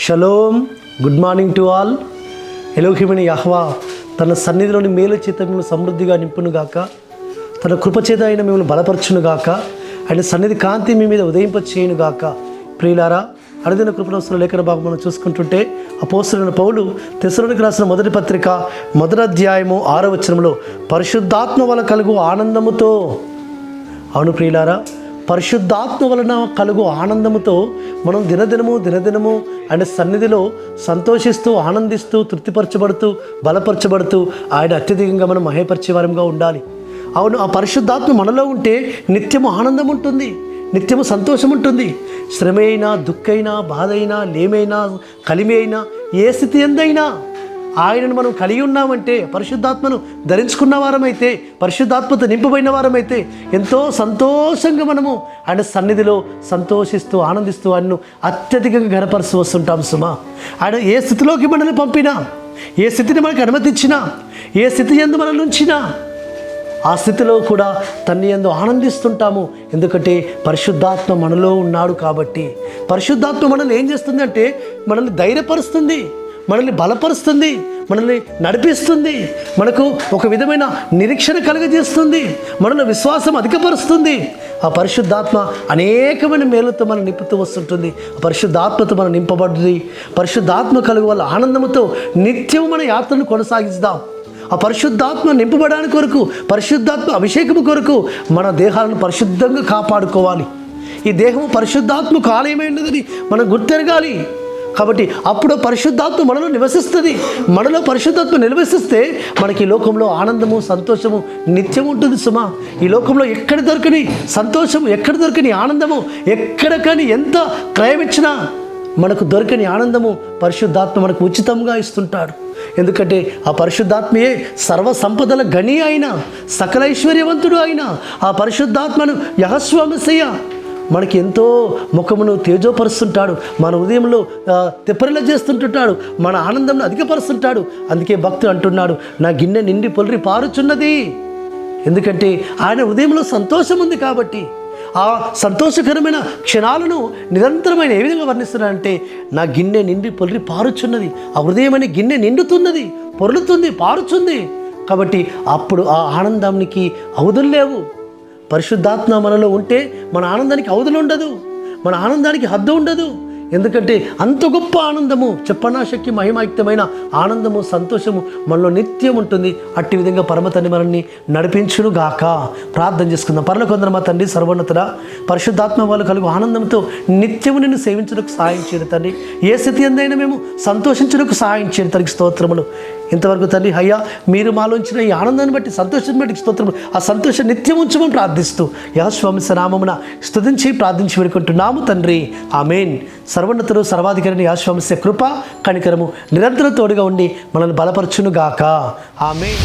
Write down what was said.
Shalom. Good morning to all. ఎలోహిమైన Jehovah తన సన్నిధిలోని మేలు చేత మిమ్మల్ని సమృద్ధిగా నింపునుగాక, తన కృపచేత ఆయన మిమ్మల్ని బలపరచునుగాక, ఆయన సన్నిధి కాంతి మీ మీద ఉదయింపచేయునుగాక. ప్రియులారా, అనుదిన కృపణవస్తున్న లేఖన భాగం మనం చూసుకుంటుంటే అపోస్తలుడైన పౌలు తెస్సలోనికీయులకు రాసిన మొదటి పత్రిక 1వ అధ్యాయము 6వ వచనంలో పరిశుద్ధాత్మ వలన కలుగు ఆనందముతో, అవును ప్రియులారా, పరిశుద్ధాత్మ వలన కలుగు ఆనందముతో మనం దినదినము ఆయన సన్నిధిలో సంతోషిస్తూ, ఆనందిస్తూ, తృప్తిపరచబడుతూ, బలపరచబడుతూ ఆయన అత్యధికంగా మనం మహేపరిచే వారంగా ఉండాలి. అవును, ఆ పరిశుద్ధాత్మ మనలో ఉంటే నిత్యము ఆనందం ఉంటుంది, నిత్యము సంతోషం ఉంటుంది. శ్రమ అయినా, దుఃఖైనా, బాధ అయినా, లేమైనా, కలిమి అయినా, ఏ స్థితి ఎందైనా ఆయనను మనం కలిగి ఉన్నామంటే, పరిశుద్ధాత్మను ధరించుకున్న వారమైతే, పరిశుద్ధాత్మతో నింపబడిన వారమైతే ఎంతో సంతోషంగా మనము ఆయన సన్నిధిలో సంతోషిస్తూ, ఆనందిస్తూ ఆయనను అత్యధికంగా ఘనపరుస్తూ వస్తుంటాం. సుమా, ఆయన ఏ స్థితిలోకి మనల్ని పంపినా, ఏ స్థితిని మనకు అనుమతించినా, ఏ స్థితి యందు మనల్ని ఉంచినా ఆ స్థితిలో కూడా తన్ని యందు ఆనందిస్తుంటాము. ఎందుకంటే పరిశుద్ధాత్మ మనలో ఉన్నాడు కాబట్టి. పరిశుద్ధాత్మ మనల్ని ఏం చేస్తుందంటే మనల్ని ధైర్యపరుస్తుంది, మనల్ని బలపరుస్తుంది, మనల్ని నడిపిస్తుంది, మనకు ఒక విధమైన నిరీక్షణ కలుగజేస్తుంది, మనలో విశ్వాసం అధికపరుస్తుంది. ఆ పరిశుద్ధాత్మ అనేకమైన మేలుతో మనం నింపుతూ వస్తుంటుంది. ఆ పరిశుద్ధాత్మతో మనం నింపబడి పరిశుద్ధాత్మ కలుగు వల్ల ఆనందముతో నిత్యం మన యాత్రను కొనసాగిస్తాం. ఆ పరిశుద్ధాత్మ నింపబడడానికి కొరకు, పరిశుద్ధాత్మ అభిషేకం కొరకు మన దేహాలను పరిశుద్ధంగా కాపాడుకోవాలి. ఈ దేహము పరిశుద్ధాత్మకు ఆలయమైనదని మనం గుర్తెరగాలి. కాబట్టి అప్పుడు పరిశుద్ధాత్మ మనలో నివసిస్తుంది. మనలో పరిశుద్ధాత్మ నివసిస్తే మనకి ఈ లోకంలో ఆనందము, సంతోషము నిత్యం ఉంటుంది. సుమా, ఈ లోకంలో ఎక్కడ దొరకని సంతోషము, ఎక్కడ దొరకని ఆనందము, ఎక్కడ కానీ ఎంత క్రయం ఇచ్చినా మనకు దొరకని ఆనందము పరిశుద్ధాత్మ మనకు ఉచితంగా ఇస్తుంటాడు. ఎందుకంటే ఆ పరిశుద్ధాత్మయే సర్వ సంపదల గని అయిన, సకల ఐశ్వర్యవంతుడు అయిన ఆ పరిశుద్ధాత్మను యెహోవా మెస్సీయా మనకి ఎంతో ముఖమును తేజోపరుస్తుంటాడు, మన ఉదయంలో తెప్పరిలా చేస్తుంటుంటాడు, మన ఆనందంను అధికపరుస్తుంటాడు. అందుకే భక్తుడు అంటున్నాడు, నా గిన్నె నిండి పొలిరి పారుచున్నది. ఎందుకంటే ఆయన ఉదయంలో సంతోషం ఉంది కాబట్టి. ఆ సంతోషకరమైన క్షణాలను నిరంతరమైన ఏ విధంగా వర్ణిస్తున్నాడంటే, నా గిన్నె నిండి పొలిరి పారుచున్నది. ఆ హృదయం అనే గిన్నె నిండుతున్నది, పొరులుతుంది, పారుచుంది. కాబట్టి అప్పుడు ఆ ఆనందానికి అవధులు లేవు. పరిశుద్ధాత్మ మనలో ఉంటే మన ఆనందానికి అవధులు ఉండదు, మన ఆనందానికి హద్దు ఉండదు. ఎందుకంటే అంత గొప్ప ఆనందము, చెప్పనాశక్తి మహిమాయుక్తమైన ఆనందము, సంతోషము మనలో నిత్యం ఉంటుంది. అట్టి విధంగా పరమ తండ్రి మనల్ని నడిపించును గాక. ప్రార్థన చేసుకుందాం. పరలోకమందున్న మా తండ్రి, సర్వోన్నతుడా, పరిశుద్ధాత్మ వాళ్ళు కలుగు ఆనందంతో నిత్యము నిన్ను సేవించడానికి సహాయం చేయడం తండ్రి. ఏ స్థితి ఎందైనా మేము సంతోషించడానికి సహాయం చేయడం తండ్రికి స్తోత్రములు. ఇంతవరకు తండ్రి అయ్యా, మీరు మాలోంచిన ఈ ఆనందాన్ని బట్టి, సంతోషాన్ని బట్టి స్తోత్రములు. ఆ సంతోషం నిత్యం ఉంచమని ప్రార్థిస్తూ యెహోవా నామమున స్తుతించి ప్రార్థించి వేడుకుంటున్నాము తండ్రి. ఆమేన్. సర్వోన్నతుడు, సర్వాధికారిని యెహోవా కృప, కనికరము నిరంతరం తోడుగా ఉండి మనల్ని బలపరచును గాక. ఆమేన్.